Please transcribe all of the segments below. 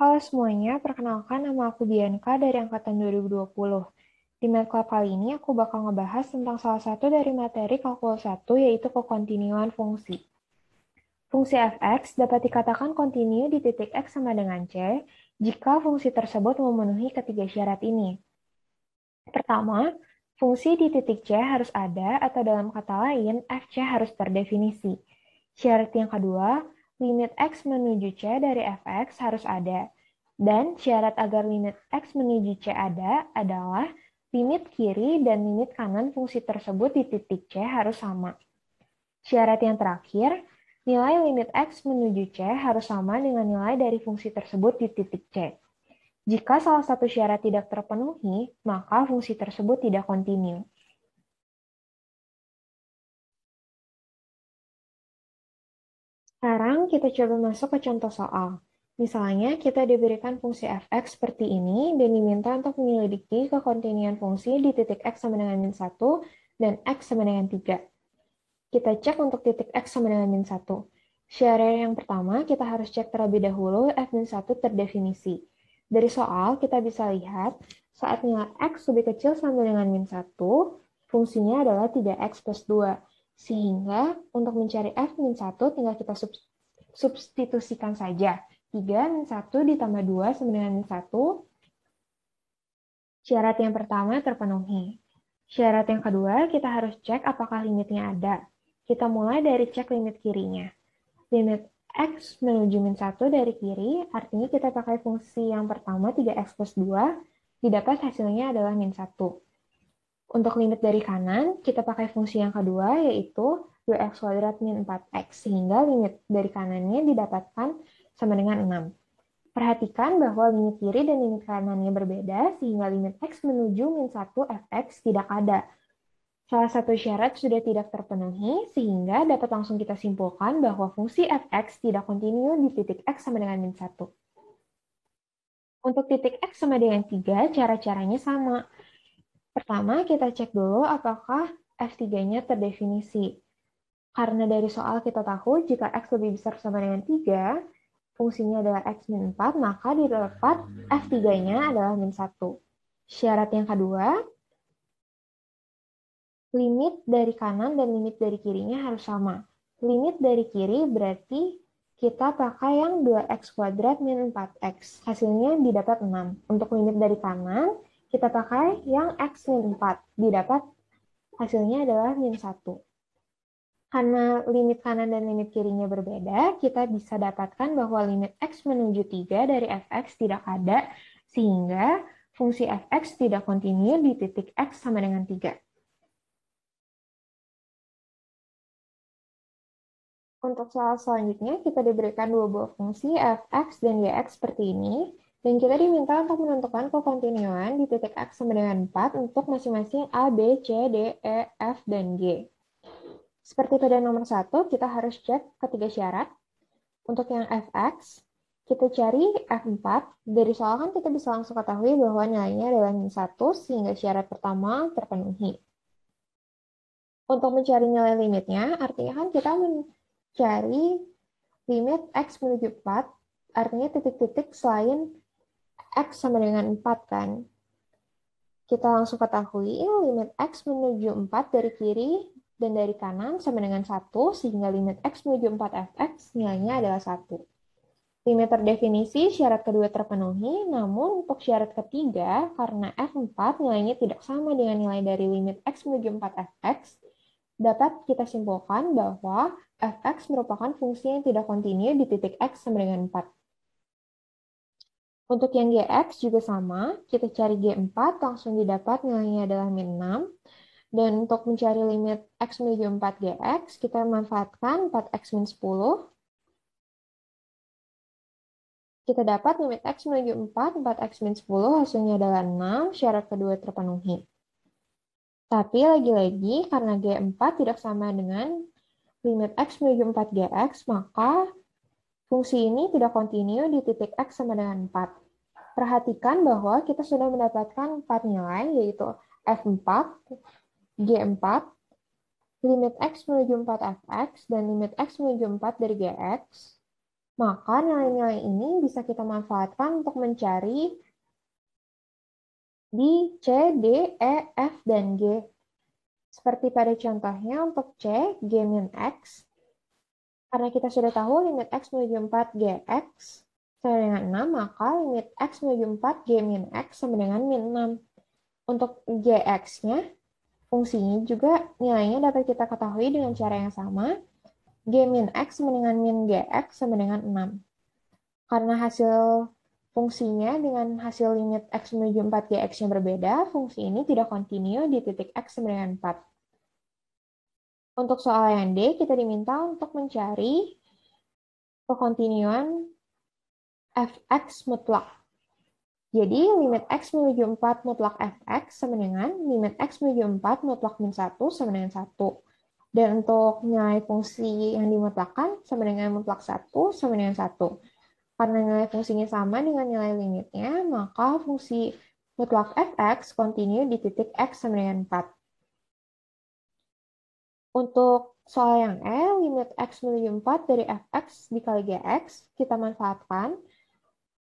Halo semuanya, perkenalkan nama aku Bianca dari Angkatan 2020. Di Matkab kali ini aku bakal ngebahas tentang salah satu dari materi kalkulus 1, yaitu kekontinuan fungsi. Fungsi f(x) dapat dikatakan kontinu di titik x sama dengan c jika fungsi tersebut memenuhi ketiga syarat ini. Pertama, fungsi di titik c harus ada atau dalam kata lain, fc harus terdefinisi. Syarat yang kedua, limit x menuju c dari f(x) harus ada. Dan syarat agar limit x menuju c ada adalah limit kiri dan limit kanan fungsi tersebut di titik c harus sama. Syarat yang terakhir, nilai limit x menuju c harus sama dengan nilai dari fungsi tersebut di titik c. Jika salah satu syarat tidak terpenuhi, maka fungsi tersebut tidak kontinu. Sekarang kita coba masuk ke contoh soal. Misalnya, kita diberikan fungsi f(x) seperti ini dan diminta untuk menyelidiki kekontinuan fungsi di titik x sama dengan min 1 dan x sama dengan 3. Kita cek untuk titik x sama dengan min 1. Syarat yang pertama, kita harus cek terlebih dahulu f min 1 terdefinisi. Dari soal, kita bisa lihat saat nilai x lebih kecil sama dengan min 1, fungsinya adalah 3x plus 2. Sehingga untuk mencari f min 1 tinggal kita substitusikan saja. 3 min 1 ditambah 2 sama dengan min 1. Syarat yang pertama terpenuhi. Syarat yang kedua, kita harus cek apakah limitnya ada. Kita mulai dari cek limit kirinya. Limit x menuju min 1 dari kiri, artinya kita pakai fungsi yang pertama 3x plus 2, didapat hasilnya adalah min 1. Untuk limit dari kanan, kita pakai fungsi yang kedua, yaitu 2x kuadrat min 4x, sehingga limit dari kanannya didapatkan sama dengan 6. Perhatikan bahwa limit kiri dan limit kanannya berbeda, sehingga limit x menuju min 1 fx tidak ada. Salah satu syarat sudah tidak terpenuhi, sehingga dapat langsung kita simpulkan bahwa fungsi fx tidak kontinu di titik x sama dengan min 1. Untuk titik x sama dengan 3, cara-caranya sama. Pertama, kita cek dulu apakah f3-nya terdefinisi. Karena dari soal kita tahu jika x lebih besar sama dengan 3, fungsinya adalah x min 4, maka didapat f3-nya adalah min 1. Syarat yang kedua, limit dari kanan dan limit dari kirinya harus sama. Limit dari kiri berarti kita pakai yang 2x kuadrat min 4x. Hasilnya didapat 6. Untuk limit dari kanan, kita pakai yang x min 4. Didapat hasilnya adalah min 1. Karena limit kanan dan limit kirinya berbeda, kita bisa dapatkan bahwa limit x menuju 3 dari fx tidak ada, sehingga fungsi fx tidak kontinu di titik x sama dengan 3. Untuk soal selanjutnya, kita diberikan dua buah fungsi fx dan gx seperti ini, dan kita diminta untuk menentukan kekontinuan di titik x sama dengan 4 untuk masing-masing a, b, c, d, e, f, dan g. Seperti pada nomor 1, kita harus cek ketiga syarat. Untuk yang fx, kita cari f4. Dari soal kan kita bisa langsung ketahui bahwa nilainya adalah min 1, sehingga syarat pertama terpenuhi. Untuk mencari nilai limitnya, artinya kan kita mencari limit x menuju 4, artinya titik-titik selain x sama dengan 4 kan. Kita langsung ketahui limit x menuju 4 dari kiri dan dari kanan sama dengan 1, sehingga limit x menuju 4 fx nilainya adalah 1. Limit terdefinisi, syarat kedua terpenuhi, namun untuk syarat ketiga, karena f4 nilainya tidak sama dengan nilai dari limit x menuju 4 fx, dapat kita simpulkan bahwa fx merupakan fungsi yang tidak kontinu di titik x sama dengan 4. Untuk yang gx juga sama, kita cari g4, langsung didapat nilainya adalah min 6. Dan untuk mencari limit x menuju 4 gx, kita manfaatkan 4x min 10. Kita dapat limit x menuju 4, 4x min 10, hasilnya adalah 6, syarat kedua terpenuhi. Tapi lagi-lagi, karena G4 tidak sama dengan limit x menuju 4 Gx, maka fungsi ini tidak kontinu di titik x sama dengan 4. Perhatikan bahwa kita sudah mendapatkan 4 nilai, yaitu F4, G4, limit x menuju 4 fx, dan limit x menuju 4 dari Gx. Maka nilai-nilai ini bisa kita manfaatkan untuk mencari di C, D, E, F, dan G. Seperti pada contohnya untuk C, G min X. Karena kita sudah tahu limit X menuju 4 Gx sama dengan 6, maka limit X menuju 4 G min X sama dengan min 6. Untuk Gx-nya, fungsinya juga nilainya dapat kita ketahui dengan cara yang sama. G min X sama dengan min Gx sama dengan 6. Karena hasil fungsinya dengan hasil limit X menuju 4 Gx yang berbeda, fungsi ini tidak kontinu di titik X sama dengan 4. Untuk soal yang D, kita diminta untuk mencari kekontinuan fx mutlak. Jadi, limit x menuju 4 mutlak fx sama dengan limit x menuju 4 mutlak min 1 sama dengan 1. Dan untuk nilai fungsi yang dimutlakkan sama dengan mutlak 1 sama dengan 1. Karena nilai fungsinya sama dengan nilai limitnya, maka fungsi mutlak fx kontinu di titik x sama dengan 4. Untuk soal yang E, limit x menuju 4 dari fx dikali gx, kita manfaatkan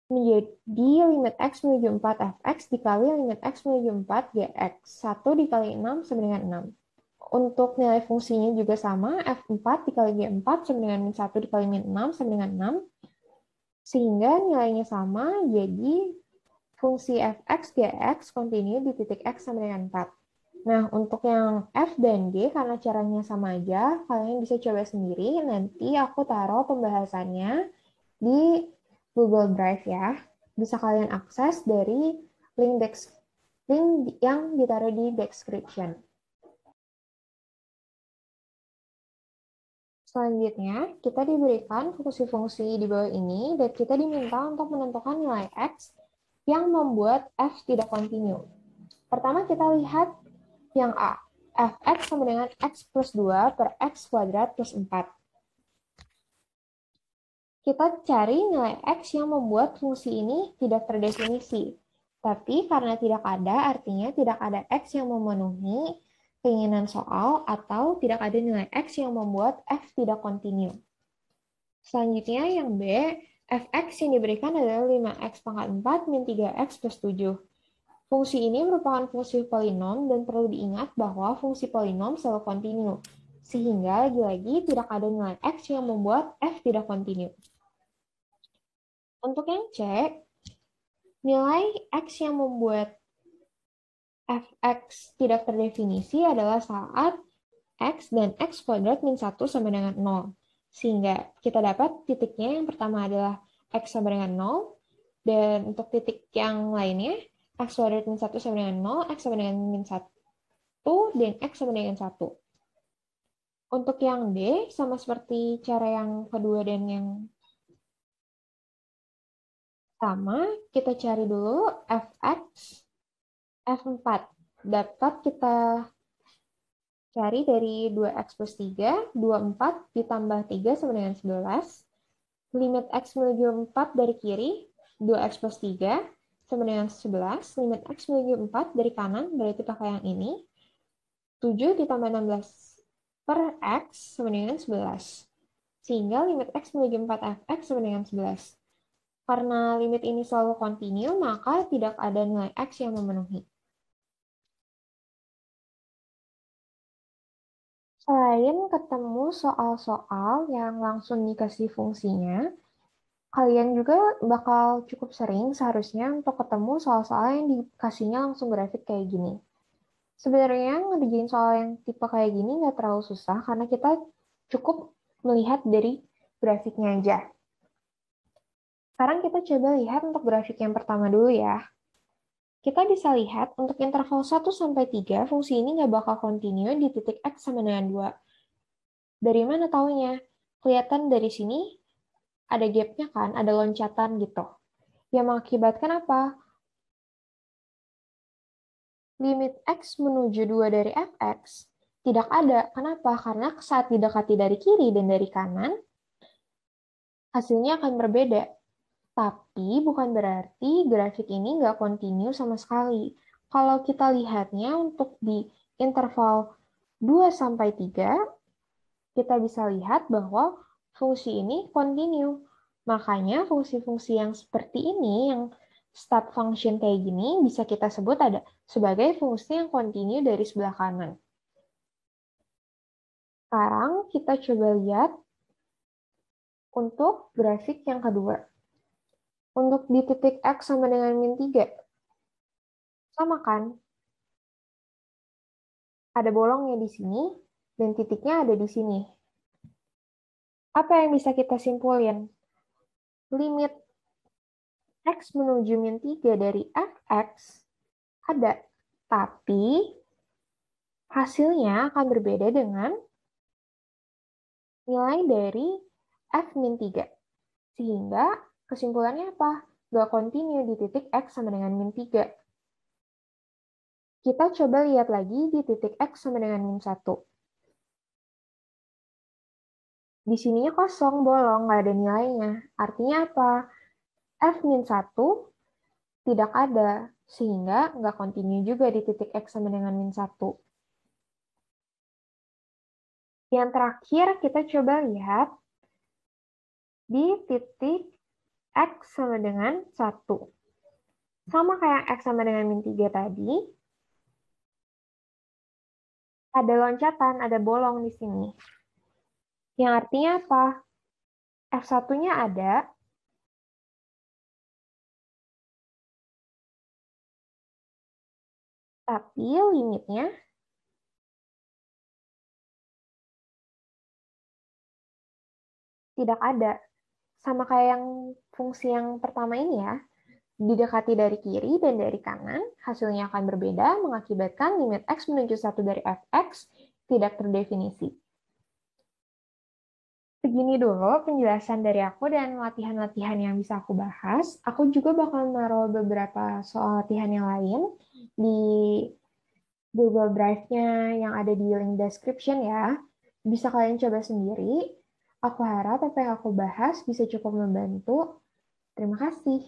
menjadi limit x menuju 4 fx dikali limit x menuju 4 gx. 1 dikali 6 sama dengan 6. Untuk nilai fungsinya juga sama, f4 dikali g4 sama dengan min 1 dikali min 6 sama dengan 6. Sehingga nilainya sama, jadi fungsi fx gx kontinu di titik x sama dengan 4. Nah, untuk yang F dan G, karena caranya sama aja, kalian bisa coba sendiri. Nanti aku taruh pembahasannya di Google Drive ya. Bisa kalian akses dari link yang ditaruh di description. Selanjutnya, kita diberikan fungsi-fungsi di bawah ini, dan kita diminta untuk menentukan nilai X yang membuat F tidak kontinu. Pertama, kita lihat yang A. Fx sama dengan X plus 2 per X kuadrat plus 4. Kita cari nilai X yang membuat fungsi ini tidak terdefinisi. Tapi karena tidak ada, artinya tidak ada X yang memenuhi keinginan soal atau tidak ada nilai X yang membuat F tidak kontinu. Selanjutnya yang B, Fx yang diberikan adalah 5x pangkat 4 min 3x plus 7. Fungsi ini merupakan fungsi polinom dan perlu diingat bahwa fungsi polinom selalu kontinu. Sehingga lagi-lagi tidak ada nilai X yang membuat F tidak kontinu. Untuk yang C, nilai X yang membuat Fx tidak terdefinisi adalah saat X dan X kuadrat min 1 sama dengan 0. Sehingga kita dapat titiknya yang pertama adalah X sama dengan 0, dan untuk titik yang lainnya, X kuadrat min 1 sama dengan 0, X sama dengan min 1, dan X sama dengan 1. Untuk yang D, sama seperti cara yang kedua dan yang sama, kita cari dulu Fx, F4. Dapat kita cari dari 2x plus 3, 24 ditambah 3 sama dengan 11. Limit x menuju 4 dari kiri, 2x plus 3 sama dengan 11. Limit x menuju 4 dari kanan, berarti pakai yang ini. 7 ditambah 16 per x sama dengan 11. Sehingga limit x menuju 4 fx sama dengan 11. Karena limit ini selalu kontinu, maka tidak ada nilai x yang memenuhi. Selain ketemu soal-soal yang langsung dikasih fungsinya, kalian juga bakal cukup sering seharusnya untuk ketemu soal-soal yang dikasihnya langsung grafik kayak gini. Sebenarnya ngerjain soal yang tipe kayak gini nggak terlalu susah karena kita cukup melihat dari grafiknya aja. Sekarang kita coba lihat untuk grafik yang pertama dulu ya. Kita bisa lihat untuk interval 1-3, fungsi ini nggak bakal kontinu di titik X sama dengan 2. Dari mana taunya? Kelihatan dari sini ada gap-nya kan, ada loncatan gitu. Yang mengakibatkan apa? Limit X menuju 2 dari Fx tidak ada. Kenapa? Karena saat didekati dari kiri dan dari kanan, hasilnya akan berbeda. Tapi bukan berarti grafik ini nggak kontinu sama sekali. Kalau kita lihatnya untuk di interval 2-3, kita bisa lihat bahwa fungsi ini kontinu. Makanya fungsi-fungsi yang seperti ini, yang step function kayak gini, bisa kita sebut ada sebagai fungsi yang kontinu dari sebelah kanan. Sekarang kita coba lihat untuk grafik yang kedua. Untuk di titik X sama dengan min 3, sama kan? Ada bolongnya di sini, dan titiknya ada di sini. Apa yang bisa kita simpulin? Limit X menuju min 3 dari fx ada, tapi hasilnya akan berbeda dengan nilai dari f min 3. Sehingga kesimpulannya apa? Gak kontinu di titik X sama dengan min 3. Kita coba lihat lagi di titik X sama dengan min 1. Di sininya kosong, bolong, nggak ada nilainya. Artinya apa? F min 1 tidak ada, sehingga nggak kontinu juga di titik X sama dengan min 1. Yang terakhir, kita coba lihat di titik X sama dengan 1. Sama kayak X sama dengan min 3 tadi, ada loncatan, ada bolong di sini. Yang artinya apa? F1-nya ada, tapi limitnya tidak ada. Sama kayak yang fungsi yang pertama ini ya, didekati dari kiri dan dari kanan, hasilnya akan berbeda, mengakibatkan limit X menuju 1 dari fx tidak terdefinisi. Begini dulu penjelasan dari aku dan latihan-latihan yang bisa aku bahas. Aku juga bakal naruh beberapa soal latihan yang lain di Google Drive-nya yang ada di link description ya. Bisa kalian coba sendiri. Aku harap apa yang aku bahas bisa cukup membantu. Terima kasih.